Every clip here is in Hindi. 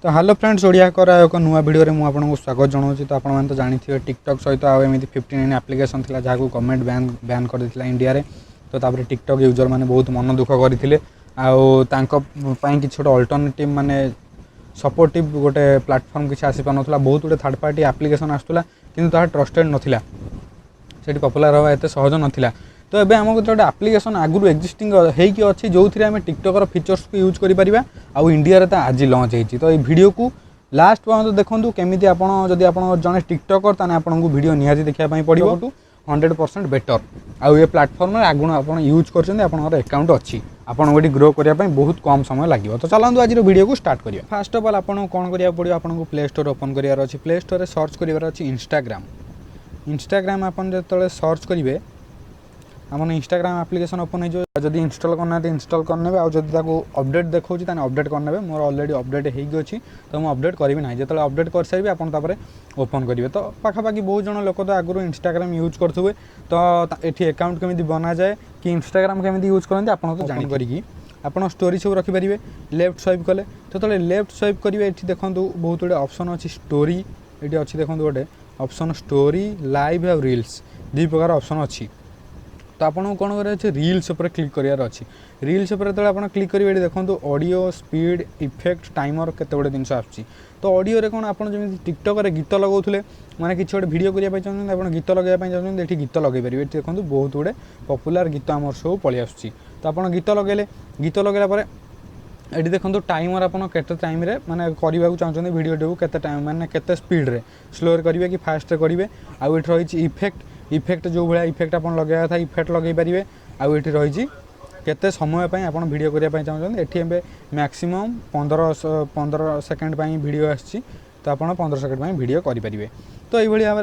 तो हेलो फ्रेंड्स ओडिया कर एक नुआ वीडियो रे आपको स्वागत जनाऊँ। तो आपने तो जानते टिकटॉक सहित आमती 59 एप्लिकेशन था जहाँ गवर्नमेंट बैन कर देता इंडिया रे। तो तापर टिकटॉक यूजर मैंने बहुत मन दुख करते कि छोटे अल्टरनेटिव माने सपोर्टिव गोटे प्लेटफॉर्म किसी आसी पारा बहुत गुटे थर्ड पार्टी एप्लिकेशन आसूला कि ट्रस्टेड नाला से पपुलर हवा एत सहज नाला। तो ये आम गोटे आप्लिकेसन आगु एक्जिस्टिंग होगी अच्छी जो थी आम टिकटकर फीचर्स को यूज करें आउ इंडिया तो आज लंच होती। तो ये वीडियो को लास्ट पर्यटन देखूँ केमी आप जड़े टिकटकर ताने आपको वीडियो निहाती देखापी पड़ो टू 100% बेटर। आउ ये प्लेटफॉर्म आगुण आप यूज कर अकाउंट अच्छी आपको ये ग्रो करने बहुत कम समय लगे। तो चलते आज वीडियो को स्टार्ट करिए। फर्स्ट ऑफ ऑल आपको कौन करा पड़ो आपको प्ले स्टोर ओपन करार अच्छी। प्ले स्टोर सर्च करार अच्छी इंस्टाग्राम आप जो सर्च करेंगे आम इंस्टाग्राम एप्लिकेशन ओपन हो जब इंस्टॉल करना इंस्टॉल करने आदि अपडेट देखा अपडेट करने मोर ऑलरेडी अपडेट होगी तो मुझे अपडेट करी ना जो अपडेट कर सारी आपड़ ओपन करेंगे। तो पाखापाखि बहुत जन लोक तो आगुरी इंस्टाग्राम यूज करेंगे तो ये अकाउंट केमी बना जाए कि इंस्टाग्राम केमी यूज करते आप तो जान करी आप स्टोरी सब रखिपारे। लेफ्ट स्वाइप कले तो लेफ्ट स्वाइप करेंगे ये देखो बहुत गुड़े ऑप्शन अच्छी स्टोरी ये अच्छी देखो गोटे ऑप्शन स्टोरी लाइव और रील्स दी प्रकार ऑप्शन अच्छी। तो आपको कौन कर रील्स पर क्लिक करार अच्छी। रील्स पर जो आप क्लिक करेंगे ये देखो ऑडियो स्पीड इफेक्ट टाइमर केते गुड़े जिन आसूँ। तो ऑडियो रे कौन आप टिकटक गीत लगाऊे मैंने किसी गोटे भिडियो करने चाहते आप गीत लगाई चाहते ये गीत लगे पारे। देखो बहुत गुड़े पपुलर गीत आम सब पलि आसूँ। तो आप गीत लगेला ये देखो टाइमर आप टाइम माने करने चाहते वीडियो केते टाइम माने केते स्पीड रे स्लो करेंगे कि फास्ट करेंगे। आउ ये रही इफेक्ट जो भाया इफेक्ट आप लगे था इफेक्ट लगे पारे। आउ ये रही केते समय आप वीडियो करने चाहते ये मैक्सिमम 15 सेकेंड वीडियो आसी तो आप 15 सेकेंड वीडियो करेंगे। तो ये भाव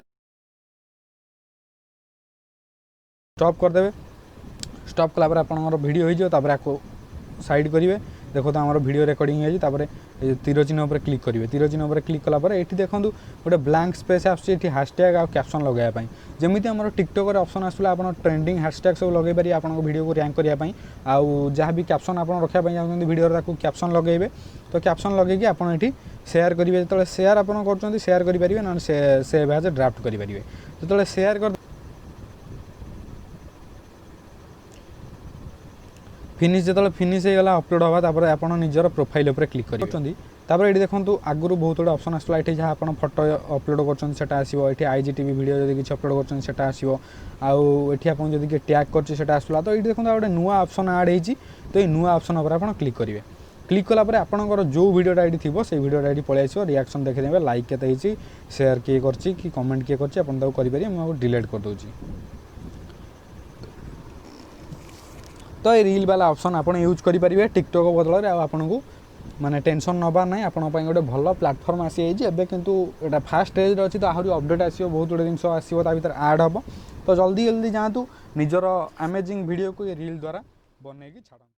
स्टॉप करदे स्टॉप कलापर आप वीडियो हो साइड करेंगे। देखो तो आम वीडियो रिकॉर्डिंग है तीर चिन्ह पर क्लिक करेंगे। तीर चिन्ह पर क्लिक कलापर ये देखो गोटे ब्लैंक स्पेस आसटी हैशटैग आ कैप्शन लगाइए जमी आम टिकटक ऑप्शन आसूला आप ट्रेंडिंग हैशटैग सब लगे पारे आप वीडियो को रैंक करने आउ जहाँ भी कैप्शन आप रखापी चाहते वीडियो कैप्शन लगे। तो कैप्शन लगे आप शेयर करेंगे जो शेयर आप शेयर करेंगे ना सेव एज ड्राफ्ट करेंगे। जो शेयर कर फिनिश जो फिनिश होगा अपलोड होगा तापर आप निजर प्रोफाइल उपर क्लिक करेंगे। ये देखो आगुरी बहुत गुड ऑप्शन आसला ये जहाँ आप फोटो अपलोड कर आसो ये आईजीटीवी वीडियो जो किसी अपलोड कर आसो आउ ये आप टैग कर आसला। तो ये देखो गोटे नुआ ऑप्शन ऐड होती तो ये नुआ ऑप्शन पर आप क्लिक करेंगे। क्लिक कलापर आपंकर जो वीडियोटा ये थी से वीडियोटा ये पलि आसो रिएक्शन देखिए लाइक केते शेयर किए कर कमेंट किए करेंगे मुझे डिलीट कर दूँ। तो ये रील वाला ऑप्शन आप यूज करेंगे टिकटक बदल आपको माने टेंशन नबार ना आप गोटे भल प्लेटफॉर्म आसी एबे किंतु एटा फास्ट स्टेज अच्छी तो आहरी अपडेट आसो बहुत गुड़े जिन आसो भर ऐड हम। तो जल्दी जल्दी जातु निजर अमेजिंग वीडियो को ये रील द्वारा बनई छाड़।